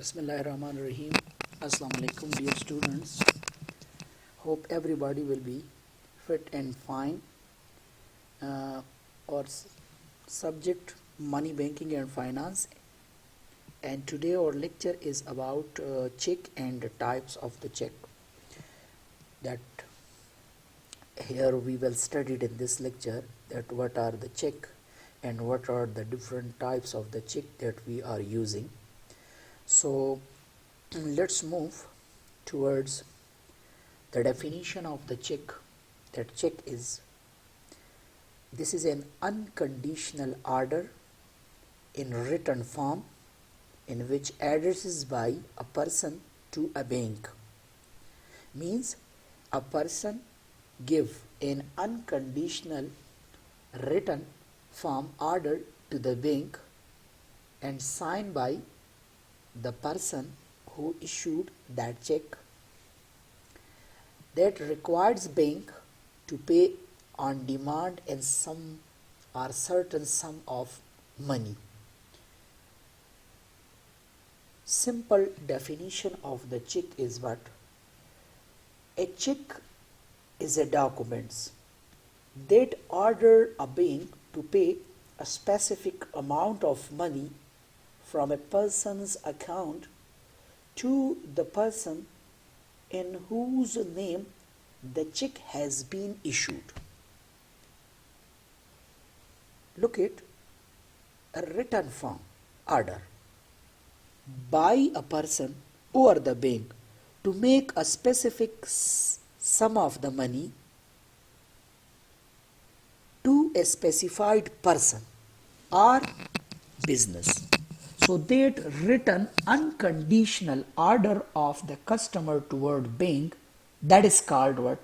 Bismillahirrahmanirrahim. Assalamu alaikum, dear students. Hope everybody will be fit and fine. Our subject money, banking, and finance. And today our lecture is about check and the types of the check. That here we will study in this lecture that what are the check and what are the different types of the check that we are using. So let's move towards the definition of the check. That check is, this is an unconditional order in written form in which addresses by a person to a bank. Means a person give an unconditional written form order to the bank and signed by the person who issued that check, that requires bank to pay on demand and some or certain sum of money. Simple definition of the check is what? A check is a document that order a bank to pay a specific amount of money from a person's account to the person in whose name the check has been issued. Look at a written form order by a person or the bank to make a specific sum of the money to a specified person or business. So that written unconditional order of the customer toward bank, that is called what?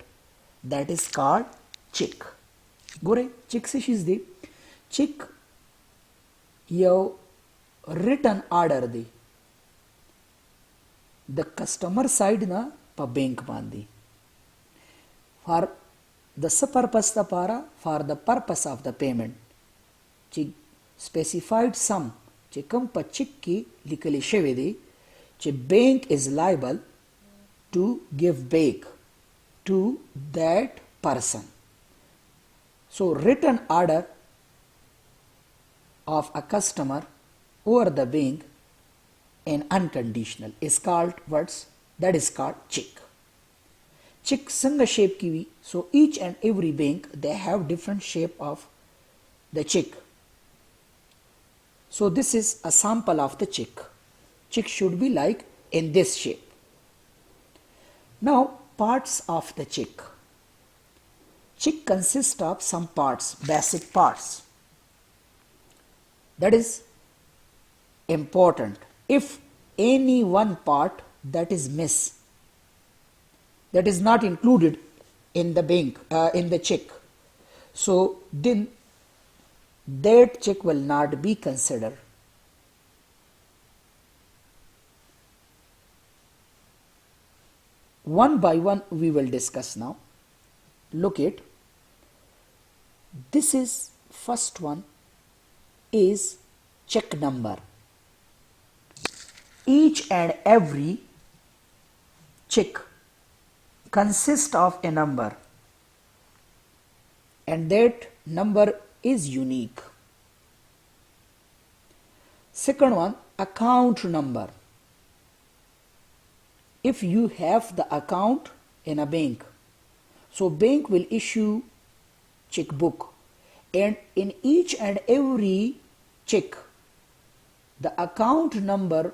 That is called check. Gore check se shizde check yo written order de the customer side na pa bank bandi for the purpose the para for the purpose of the payment check specified sum چې کوم په چک کې لیکل شوی دی چې bank is liable to give back to that person. So written order of a customer or the bank and unconditional is called what? That is called check. Check څنګه shape کې وي? So each and every bank they have different shape of the check. So this is a sample of the check. Check should be like in this shape. Now parts of the check. Check consists of some parts, basic parts. That is important. If any one part that is missed, that is not included in the bank, in the check, so then that check will not be considered. One by one we will discuss now. Look at this is first one is check number. Each and every check consists of a number and that number is unique. Second one, account number. If you have the account in a bank, so bank will issue checkbook and in each and every check the account number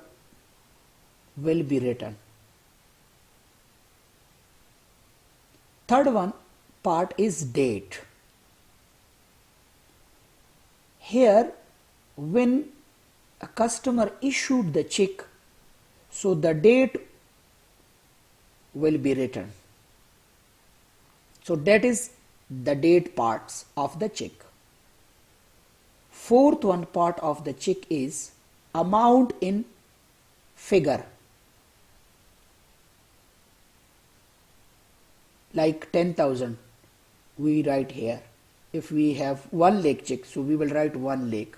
will be written. Third one part is date. Here when a customer issued the check, so the date will be written. So that is the date parts of the check. Fourth one part of the check is amount in figure. Like 10,000 we write here. If we have 1 lakh check, so we will write 1 lakh.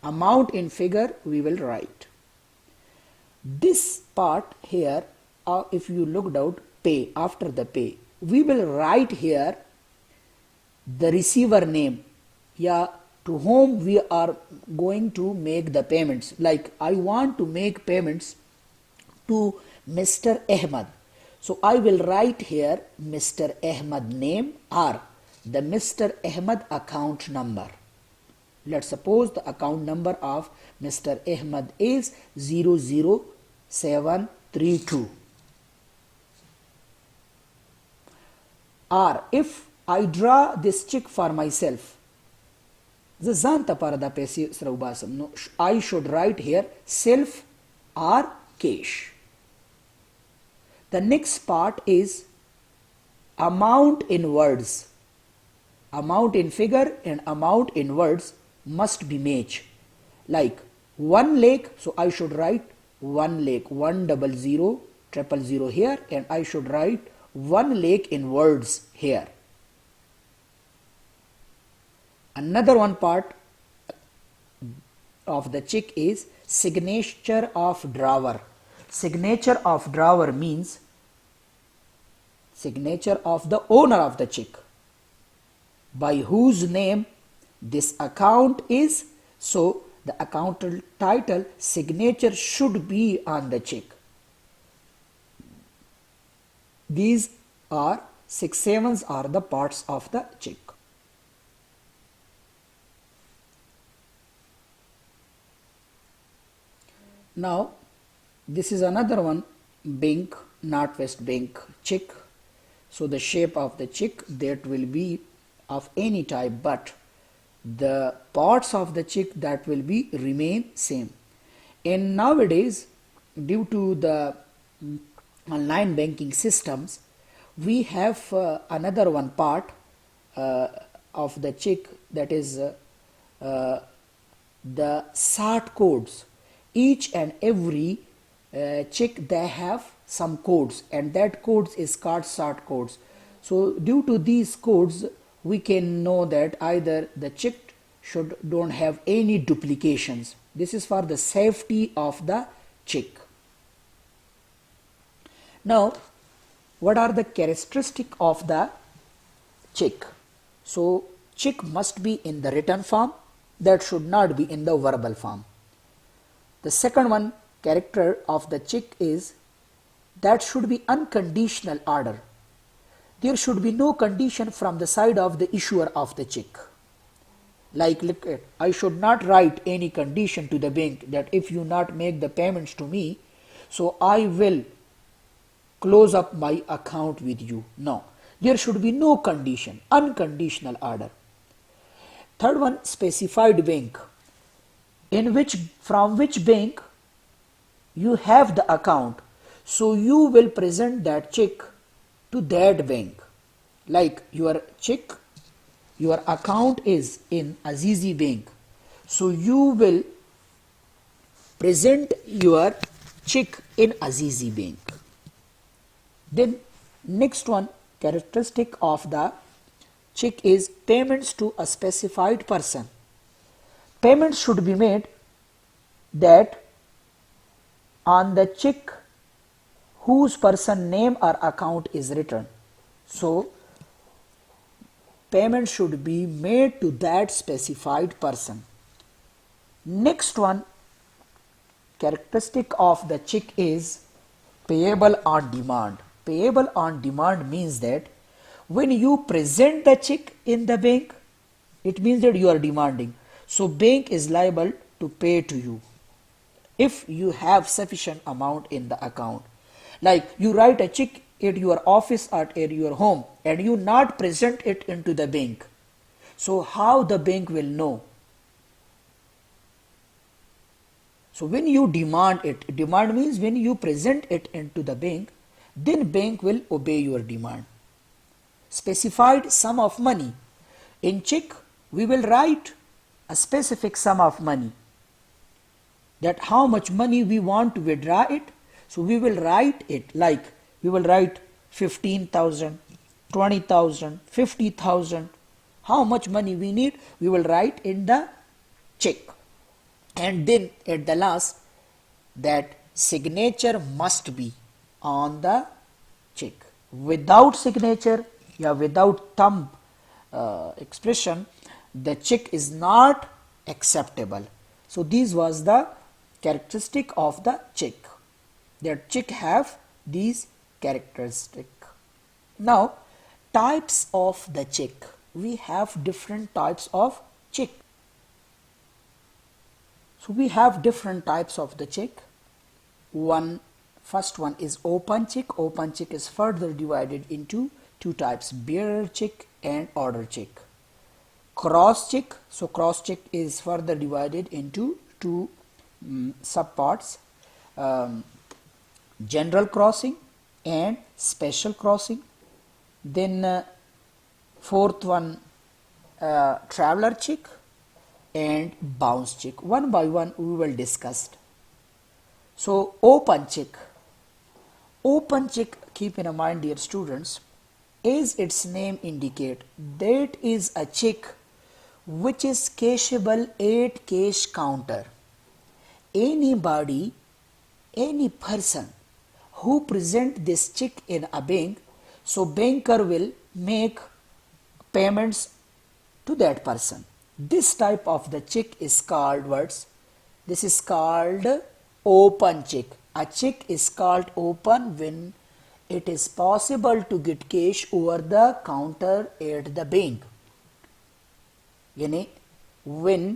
Amount in figure we will write. This part here, if you looked out pay, after the pay, we will write here the receiver name, yeah, to whom we are going to make the payments. Like I want to make payments to Mr. Ahmad. So I will write here Mr. Ahmad name or the Mr. Ahmad account number. Let's suppose the account number of Mr. Ahmad is 00732. Or if I draw this check for myself, I should write here self or cash. The next part is amount in words. Amount in figure and amount in words must be matched. Like 1 lakh, so I should write 1 lakh, 100,000 here, and I should write 1 lakh in words here. Another one part of the check is signature of drawer. Signature of drawer means signature of the owner of the check, by whose name this account is. So the account title signature should be on the check. These are 6/7 are the parts of the check. Now this is another one, bank, NatWest Bank check. So the shape of the check that will be of any type, but the parts of the check that will be remain same. And nowadays, due to the online banking systems, we have another one part of the check, that is the sort codes. Each and every check they have some codes, and that codes is called sort codes. So due to these codes, we can know that either the check should don't have any duplications. This is for the safety of the check. Now, what are the characteristics of the check? So check must be in the written form, that should not be in the verbal form. The second one character of the check is that should be unconditional order. There should be no condition from the side of the issuer of the check. Like, look at, I should not write any condition to the bank that if you not make the payments to me, so I will close up my account with you. No, there should be no condition, unconditional order. Third one, specified bank, in which, from which bank you have the account, so you will present that check to that bank. Like your check, your account is in Azizi Bank, so you will present your check in Azizi Bank. Then next one characteristic of the check is payments to a specified person. Payments should be made that on the check whose person name or account is written. So payment should be made to that specified person. Next one characteristic of the check is payable on demand. Payable on demand means that when you present the check in the bank, it means that you are demanding. So bank is liable to pay to you if you have sufficient amount in the account. Like you write a check at your office or at your home and you not present it into the bank. So how the bank will know? So when you demand it, demand means when you present it into the bank, then bank will obey your demand. Specified sum of money. In check, we will write a specific sum of money, that how much money we want to withdraw it. So we will write it like, we will write 15,000, 20,000, 50,000. How much money we need, we will write in the check. And then at the last, that signature must be on the check. Without signature, yeah, without thumb expression, the check is not acceptable. So this was the characteristic of the check. That check have these characteristic. Now, types of the check. We have different types of check. So we have different types of the check. First one is open check. Open check is further divided into two types: bearer check and order check. Cross check. So cross check is further divided into two subparts: general crossing and special crossing. Then fourth one, traveler check and bounce check. One by one we will discuss. So open check. Open check, keep in mind dear students, as its name indicate, that is a check which is cashable at cash counter. Anybody, any person who present this check in a bank, so banker will make payments to that person. This type of the check is called what? This is called open check. A check is called open when it is possible to get cash over the counter at the bank. Yani, when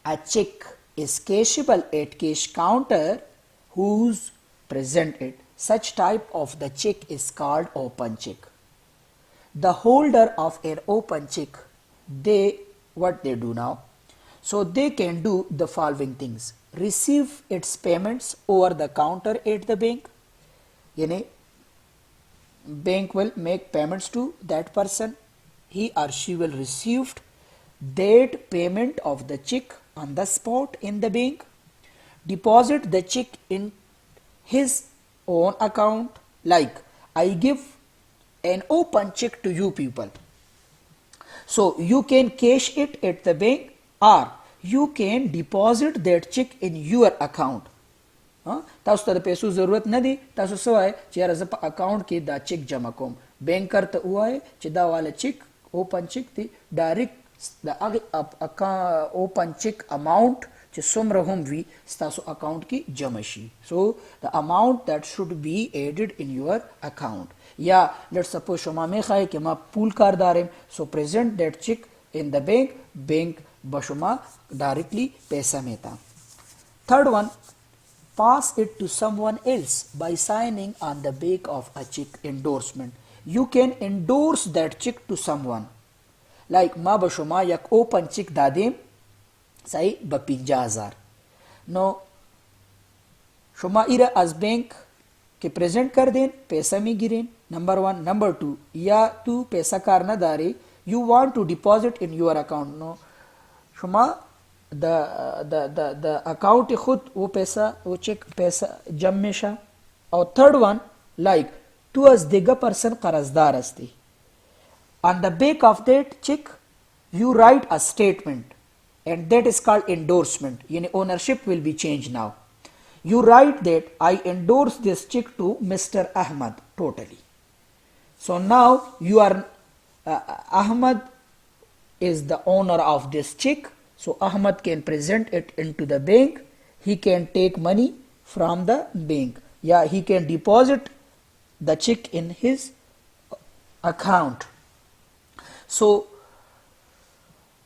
a check is cashable at cash counter, who's present it, such type of the check is called open check. The holder of an open check, what they do now? So they can do the following things: receive its payments over the counter at the bank. Yani, bank will make payments to that person. He or she will receive that payment of the check on the spot in the bank. Deposit the check in his own account. Like, I give an open check to you people. So you can cash it at the bank, or you can deposit that check in your account. تاسو ته د پیسو ضرورت نه دی. تاسو څه وایئ چې یاره زه په اکاونټ کې دا چیک جمع کوم. بینکر ته ووایئ چې دا والا چیک اوپن چیک دی، ډایرکټ د هغې اوپن چیک اماونټ چې څومره هم وي ستاسو اکاونټ کې جمع شي. سو د اماونٹ that should be added in your account. یا let suppose شما میخواهی که ما پول کارداریم، so present that check in the bank. bank به شما directly پیسه میتا. Third one, pass it to someone else by signing on the back of a check. Endorsement. You can endorse that check to someone. Like ما به شما یک open check دادیم صحیح به 50,000. نو شما ایره از بانک که پریزنٹ کر دین پیسہ می گیرین. نمبر 1. نمبر 2, یا تو پیسہ کار نہ داری، you want to deposit in your account. نو شما the account خود وہ پیسہ وہ چیک پیسہ جمع میشه. او third one, like تو از دیگه پرسن قرضدار هستی. On the back of that check you write a statement and that is called endorsement. Yani ownership will be changed now. You write that I endorse this check to Mr. Ahmad totally. So now you are Ahmad is the owner of this check. So Ahmad can present it into the bank. He can take money from the bank. Yeah, he can deposit the check in his account. So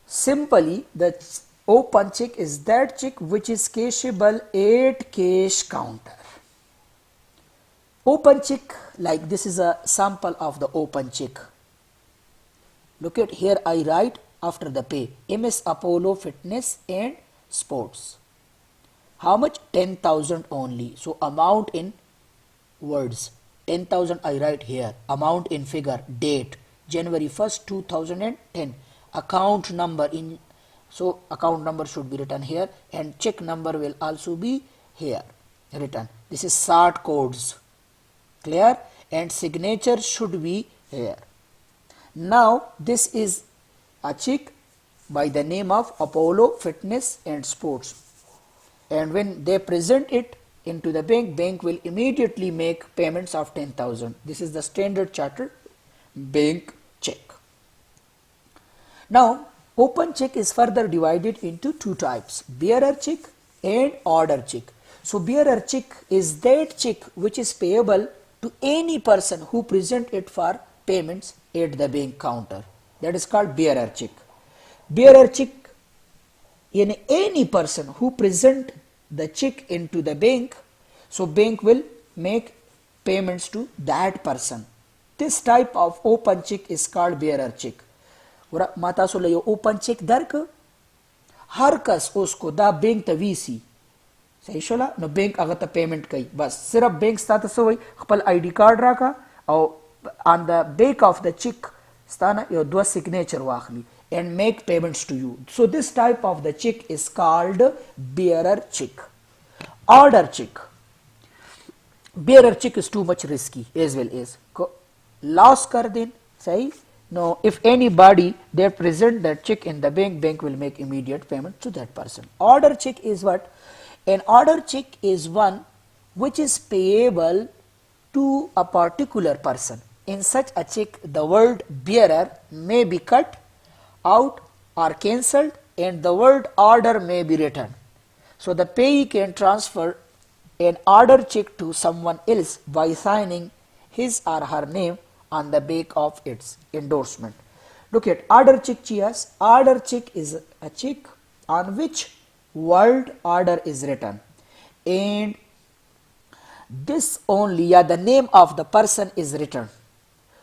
simply the open check is that check which is cashable at cash counter. Open check, like this is a sample of the open check. Look at here, I write after the pay MS Apollo Fitness and Sports. How much? 10,000 only. So amount in words 10,000 I write here. Amount in figure, date January 1st 2010. Account number in, so account number should be written here and check number will also be here written. This is sort codes, clear, and signature should be here. Now this is a check by the name of Apollo Fitness and Sports, and when they present it into the bank, bank will immediately make payments of 10,000. This is the Standard Chartered Bank check. Now, open check is further divided into two types, bearer check and order check. So, bearer check is that check which is payable to any person who present it for payments at the bank counter. That is called bearer check. Bearer check in any person who present the check into the bank, so bank will make payments to that person. This type of open check is called bearer check. माता सो ले open cheque दर्क हर कस उसको दा bank तवीसी सही शोला नो बैंक अगर पेमेंट कई बस सिर्फ बैंक स्तात सो खपल आईडी कार्ड रखा और on the back of the cheque स्ताना यो दो सिग्नेचर वाखली and make payments to you. So this type of the check is called bearer check. Order check. Bearer check is too much risky as well as loss kar den sahi. No, if anybody they present that check in the bank, bank will make immediate payment to that person. Order check is what? An order check is one which is payable to a particular person. In such a check, the word bearer may be cut out or cancelled and the word order may be written. So the payee can transfer an order check to someone else by signing his or her name on the back of its endorsement. Look at order check cheers. Order check is a check on which word order is written and this only the name of the person is written.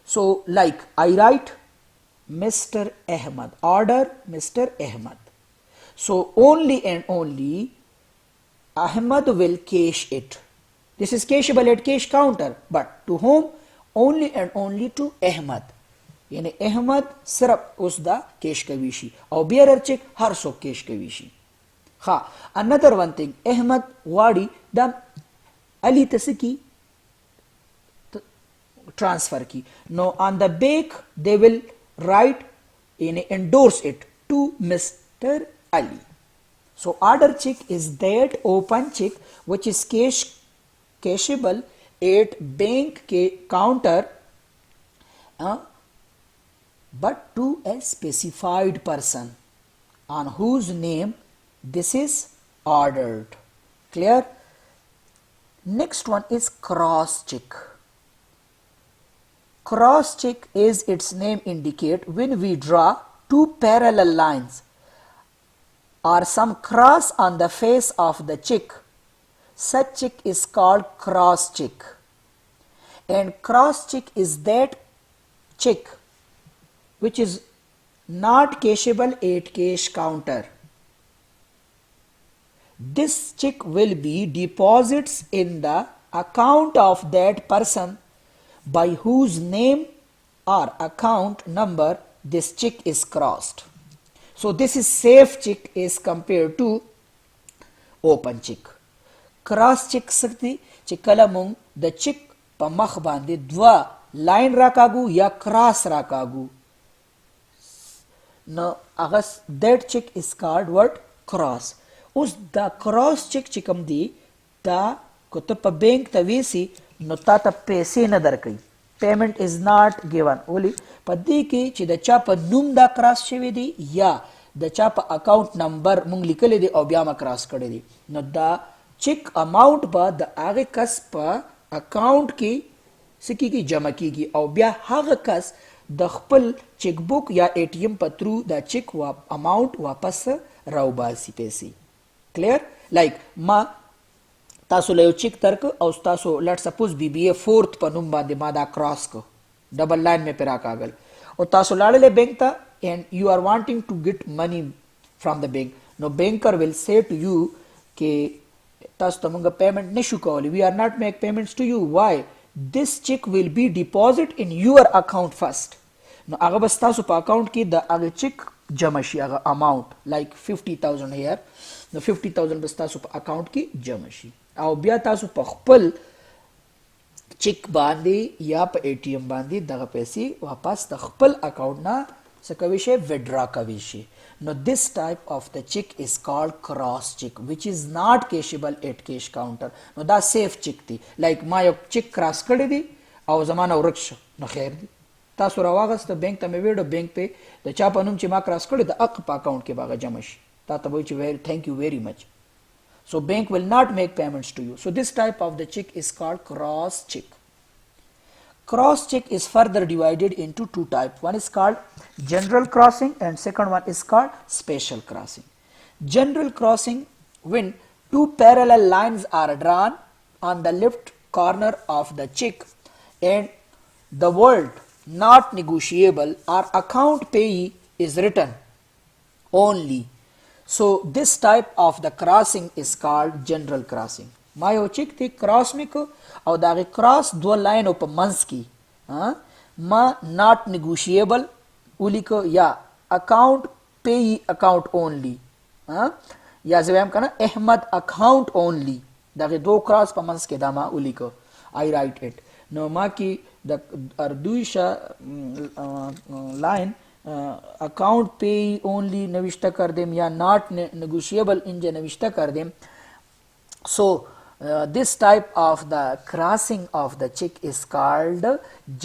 So like I write Mr. Ahmad, order Mr. Ahmad. So only and only Ahmad will cash it. This is cashable at cash counter, but to whom? Only and only to Ahmad. यानी अहमद सिर्फ उसदा cash कवीशी और bearer check हर so cash कवीशी. हाँ, another one thing, Ahmad वाड़ी दम Ali तसकी transfer की. No, on the back they will write in endorse it to Mr. Ali. So order check is that open check which is cashable at bank counter but to a specified person on whose name this is ordered. Clear? Next one is cross check. Cross check, as its name indicate, when we draw two parallel lines or some cross on the face of the check, such check is called cross check. And cross check is that check which is not cashable at cash counter. This check will be deposits in the account of that person by whose name or account number this check is crossed. So this is safe check as compared to open check. Cross check sakti chikalamung the check pa makh bande dwa line rakagu ya cross rakagu. Now agas that check is called what? Cross. Us the cross check chikam di ta ko ta pa bank tavisi no tata पैसे न दरकई. Payment is not given. Only पदी की ची the चा pa num da cross शेवे दी या the चा pa account number मुंग लिखले दी और ब्यामा cross करे दी. No the check amount pa the आगे कस pa account की सिक्की की जमा कीगी और ब्या हाग कस द खपल चेकबुक या ATM pa through the check amount वापस राउबासी पैसे. Clear? Like ma तासो ले चेक तर्क और तासो लेट सपोज BBA 4th पनुम बांधे मादा क्रॉस को डबल लाइन में पेरा कागल और तासो लाड़े ले बैंक था and you are wanting to get money from the bank. No banker will say to you कि तासो तमुंगा payment Nishu कॉली, we are not make payments to you. Why? This check will be deposit in your account first. No अगर बस तासो पा account की the अगर check जमाशी अगर amount like 50,000 here. No 50,000 बस तासो पा account की जमाशी. और बिया तासु पखपल चेक बांधी या प ATM बांधी दगा पैसे वापस तखपल अकाउंट ना څه کوي شي withdraw کوي شي نو this type of the check is called cross check which is not cashable at cash counter نو دا safe check دی like ما یو check cross کړی دی او زمانه ورک شو نو خیر دی تاسو راواغست بانک ته مې ویډو بانک په د چا په نوم چې ما کراس کړی د اق په اکاونټ کې باغه جمع شي تا ته وایي چې ویری thank you very much so bank will not make payments to you so this type of the check is called cross check. Cross check is further divided into two types. One is called general crossing and second one is called special crossing. General crossing when two parallel lines are drawn on the left corner of the check and the word not negotiable or account payee is written only. So this type of the crossing is called general crossing. ما یو چیک تی کراس میکو او داغه کراس دو لاین په منس کی ما not negotiable ولیکو یا account payee account only یا زویم کنه احمد account only داغه دو کراس په منس کې دا ما ولیکو I write it نو ما کی د اردویشا لاین account payee only نوشته کر دیم یا not negotiable انجه نوشته کر دیم so this type of the crossing of the check is called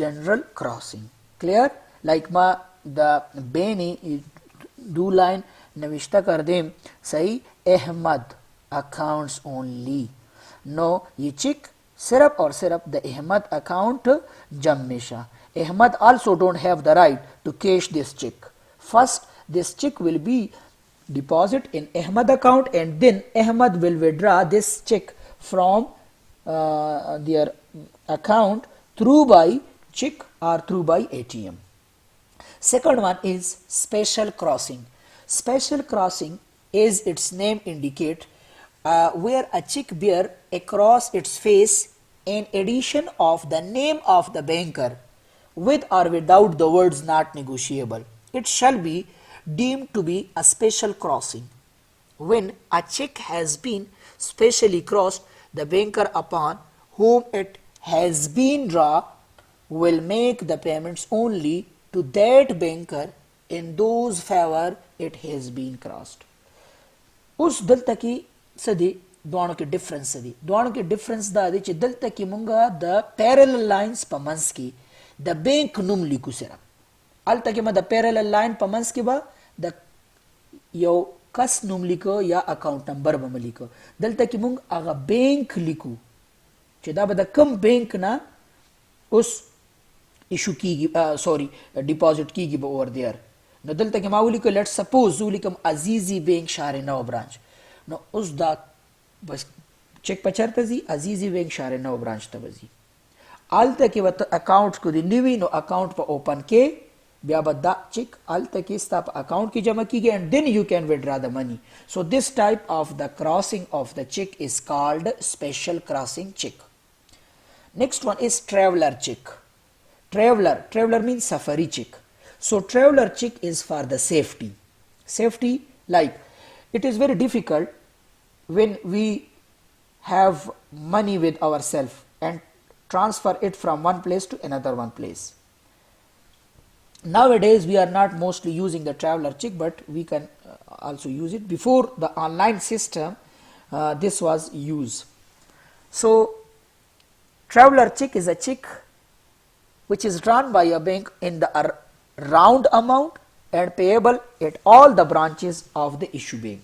general crossing. Clear? Like ma the beni do line navishta kar dem sahi Ahmad accounts only. No ye check sirf aur sirf the Ahmad account jammisha. Ahmad also don't have the right to cash this check. First this check will be deposit in Ahmad account and then Ahmad will withdraw this check from their account through by check or through by ATM. Second one is special crossing. Special crossing is its name indicate where a check bear across its face an addition of the name of the banker with or without the words not negotiable. It shall be deemed to be a special crossing. When a check has been specially crossed, the banker upon whom it has been drawn will make the payments only to that banker in those favor it has been crossed. उस दलता की सदी दोनों के difference सदी दोनों के difference दा दे च दलता की मुंगा द पैरेलल लाइंस पमंस की द बैंक नुम लिखु सिरा अलता की द पैरेलल लाइन पमंस की बा द यो कस नुम लिखो या अकाउंट नंबर बम लिखो दलता की मुंग आगा बैंक लिखू چې دا به د کم بینک نه اوس ایشو کیږي سوري ډیپوزټ کیږي به اور دیر نو دلته کې ما ولیکو لیټ سپوز زه ولیکم عزیزي بینک شهر نو برانچ نو اوس دا بس چیک په چرته ځي عزیزي بینک شهر نو برانچ ته وځي آلته کې وته اکاؤنٹ کو دی نیوی نو اکاؤنٹ په اوپن کې بیا به دا چیک آلته کې ستا په اکاؤنٹ کې جمع کیږي and then you can withdraw the money. So this type of the crossing of the check is called special crossing check. Next one is traveler check. Traveler means safari check. So traveler check is for the safety. Safety, like it is very difficult when we have money with ourselves and transfer it from one place to another one place. Nowadays we are not mostly using the traveler check, but we can also use it. Before the online system this was used. So traveler check is a check which is drawn by a bank in the round amount and payable at all the branches of the issue bank.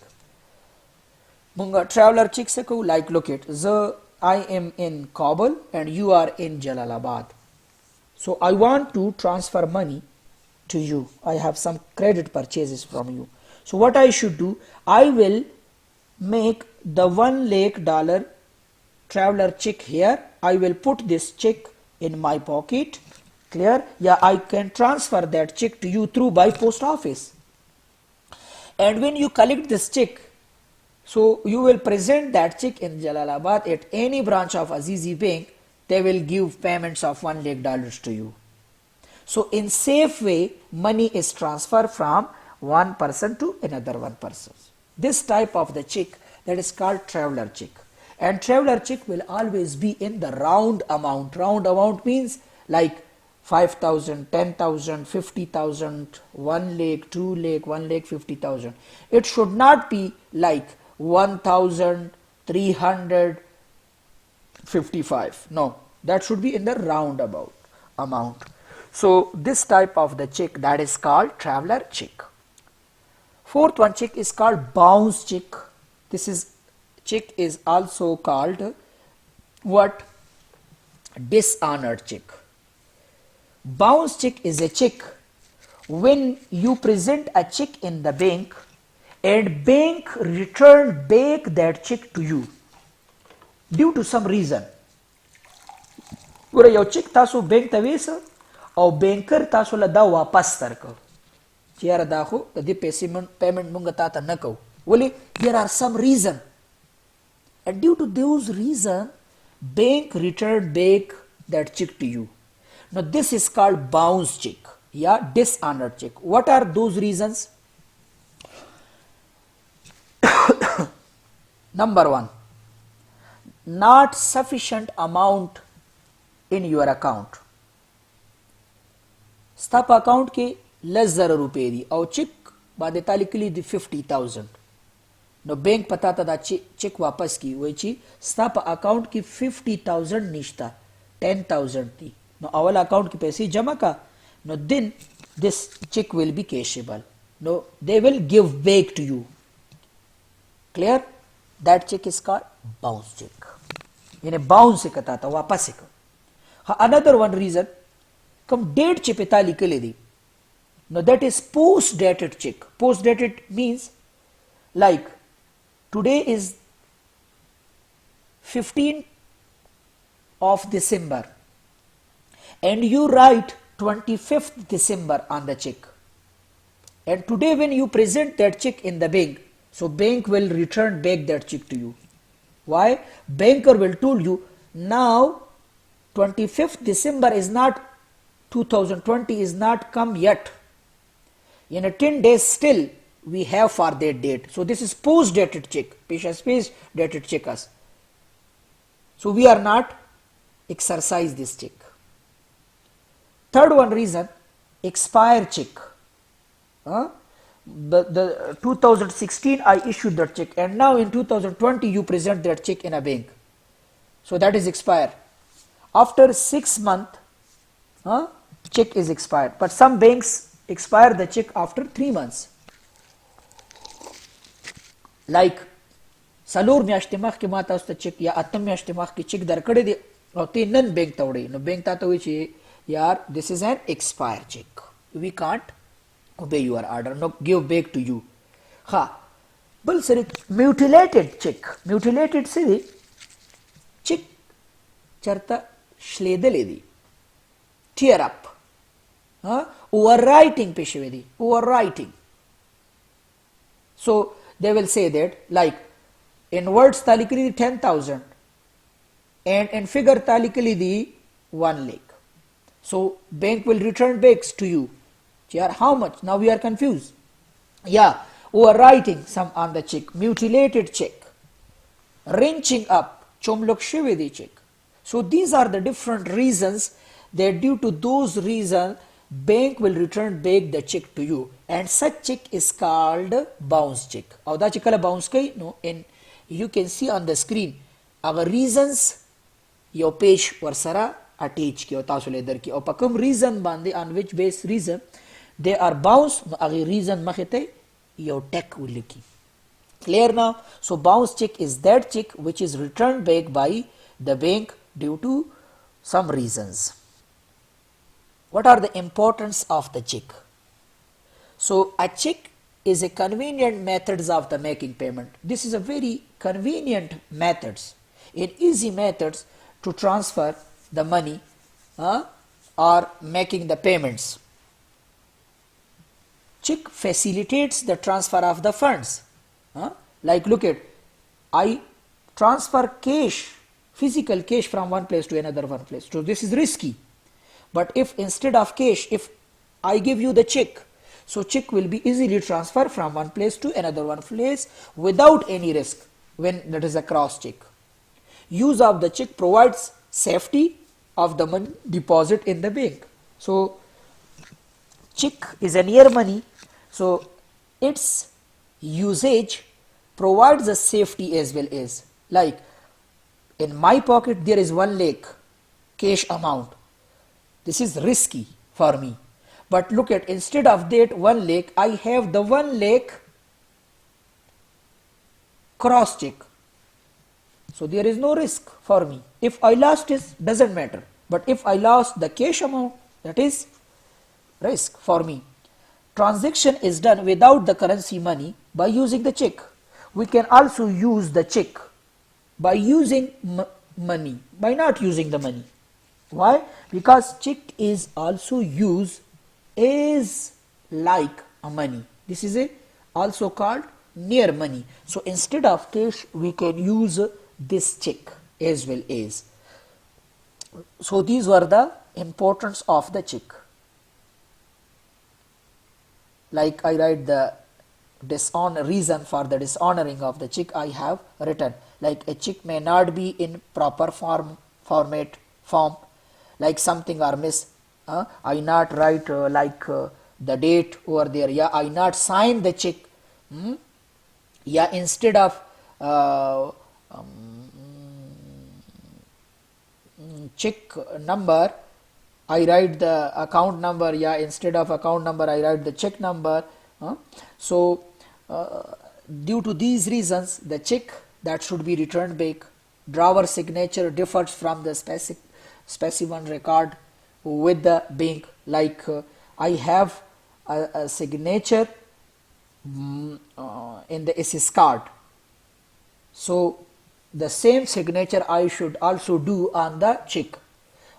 Munga traveler check se ko like look at I am in Kabul and you are in Jalalabad. So I want to transfer money to you. I have some credit purchases from you. So what I should do, I will make the $1 lakh traveler check here. I will put this check in my pocket. Clear? Yeah, I can transfer that check to you through by post office. And when you collect this check, so you will present that check in Jalalabad at any branch of Azizi Bank. They will give payments of $1 lakh to you. So in safe way, money is transferred from one person to another one person. This type of the check that is called traveler check. And traveler check will always be in the round amount. Round amount means like 5,000, 10,000, 50,000, 1 lakh, 2 lakh, 1 lakh 50,000. It should not be like 1,355. No, that should be in the roundabout amount. So this type of the check, that is called traveler check. Fourth one check is called bounce check. This is check is also called what? Dishonored check. Bounce check is a check when you present a check in the bank and bank return back that check to you due to some reason. ګوره یو چک تاسو بینک ته ویسه او بینکر تاسو له دا واپس درکو چې یاره دا خو د دې پیسې پیمنټ مونږ تا ته نه کوو ولې there are some reason and due to those reason bank returned back that check to you. Now this is called bounce check, yeah, dishonored check. What are those reasons? Number one, not sufficient amount in your account. ستا په اکاؤنٹ کې 10,000 روپے دي او چیک باندې تا لیکلي دي 50,000. نو بینک پتا ته دا چیک واپس کی وای چې ستا په اکاؤنٹ کې 50,000 نشته 10,000 دي. نو اول اکاؤنٹ کې پیسې جمع کا. نو then this check will be cashable. No, they will give back to you. Clear? That check is called bounce check. यानी bounce से कता था वापस से कर. हाँ, another one reason, कम date चे पिता लिखले दी. Now that is post dated check. Post dated means like today is 15th of December and you write 25th December on the check. And today when you present that check in the bank, so bank will return back that check to you. Why? Banker will tell you now 25th December is not 2020 is not come yet. In a 10 days still we have for that date. So this is post dated check. Patience post dated check us. So we are not exercise this check. Third one reason, expire check. The 2016 I issued that check and now in 2020 you present that check in a bank. So that is expire. After 6 months, check is expired. But some banks expire the check after 3 months. Like سلور میاشتې مخکې ما تاسو ته چک یا اتم میاشتې مخکې چک درکړی دی او ته نن بینک ته وړې نو بینک تا ته وایي چې یار this is an expire check. We can't obey your order. No, give back to you. ها بل سره mutilated check. Mutilated څه دی؟ چک چرته شلیدلې دی. Tear up. Overwriting پې شوی دی. Overwriting. So they will say that like in words ta likli di 10,000 and in figure ta likli di 1 lakh. So bank will return back to you. How much? Now we are confused. Yeah, overwriting some on the check, mutilated check, wrenching up, chomlok shivedi check. So these are the different reasons that due to those reasons bank will return back the check to you and such check is called bounce check. Or da check bounce kai no in you can see on the screen our reasons your page warsara attach ki taasu le dar ki or pakam reason bande on which base reason they are bounce no agi reason makhete your tech will liki. Clear now? So bounce check is that check which is returned back by the bank due to some reasons. What are the importance of the check? So a check is a convenient methods of the making payment. This is a very convenient methods, an easy methods to transfer the money or making the payments. Check facilitates the transfer of the funds. Like look at, I transfer cash, physical cash from one place to another one place. So this is risky. But if instead of cash, if I give you the check, so check will be easily transferred from one place to another one place without any risk when that is a cross check. Use of the check provides safety of the money deposit in the bank. So check is a near money, so its usage provides a safety as well as, like in my pocket there is 1 lakh cash amount. This is risky for me, but look at, instead of that 1 lakh I have the 1 lakh cross check, so there is no risk for me. If I lost it, doesn't matter, but if I lost the cash amount, that is risk for me. Transaction is done without the currency money by using the check. We can also use the check by using money, by not using the money. Why? Because check is also used as like a money. This is also called near money. So instead of cash, we can use this check as well as. So these were the importance of the check. Like I write the reason for the dishonoring of the check I have written. Like a check may not be in proper form, like something are missed. I not write the date over there. Yeah, I not sign the check. Yeah, instead of check number, I write the account number. Yeah, instead of account number I write the check number. So due to these reasons, the check that should be returned back, drawer signature differs from the specimen record with the bank. Like I have a signature in the SS card, so the same signature I should also do on the check.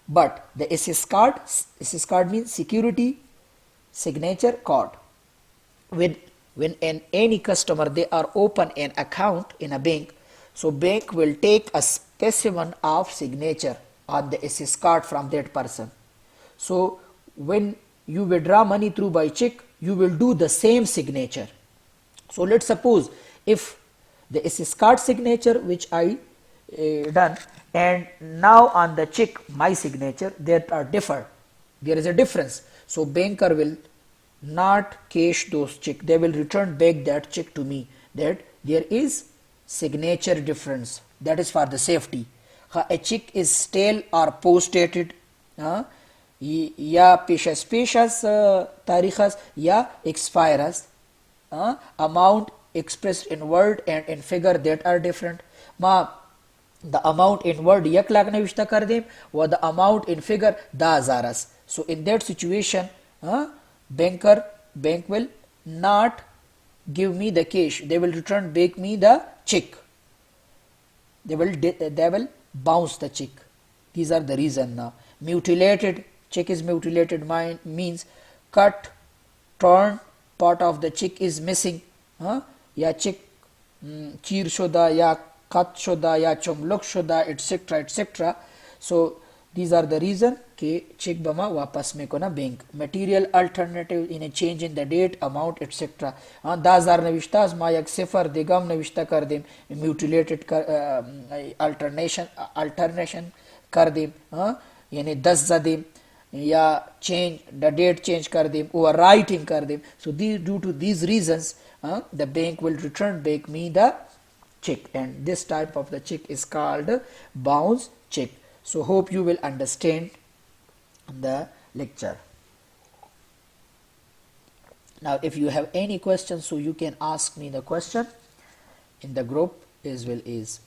But the SS card means security signature card. When any customer they are open an account in a bank, so bank will take a specimen of signature on the SS card from that person. So when you withdraw money through by check, you will do the same signature. So let's suppose if the SS card signature which I done, and now on the check my signature, that are different, there is a difference. So banker will not cash those check, they will return back that check to me, that there is signature difference. That is for the safety. A check is stale or post dated, या पेशस तारीखस या expires, amount expressed in word and in figure that are different. Ma the amount in word 1 lakh नविष्ट कर दें व the amount in figure 10,000. So in that situation, bank will not give me the cash, they will return back me the check, they will bounce the check. These are the reason. Now mutilated check is mutilated means cut, torn part of the check is missing, या check चीर शुदा या cut शुदा या चुमलुक शुदा, etc etc. So these are the reason कि check बमा वापस में को ना bank. Material alternative in a change in the date, amount etc. 10,000 नविष्टा मा एक सिफर दिगम नविष्टा कर दें, mutilated alternation कर दें, यानी 10 दें या change the date change कर दें, overwriting कर दें. So due to these reasons, the bank will return back me the check, and this type of the check is called bounce check. So hope you will understand the lecture. Now if you have any questions, so you can ask me the question in the group as well as.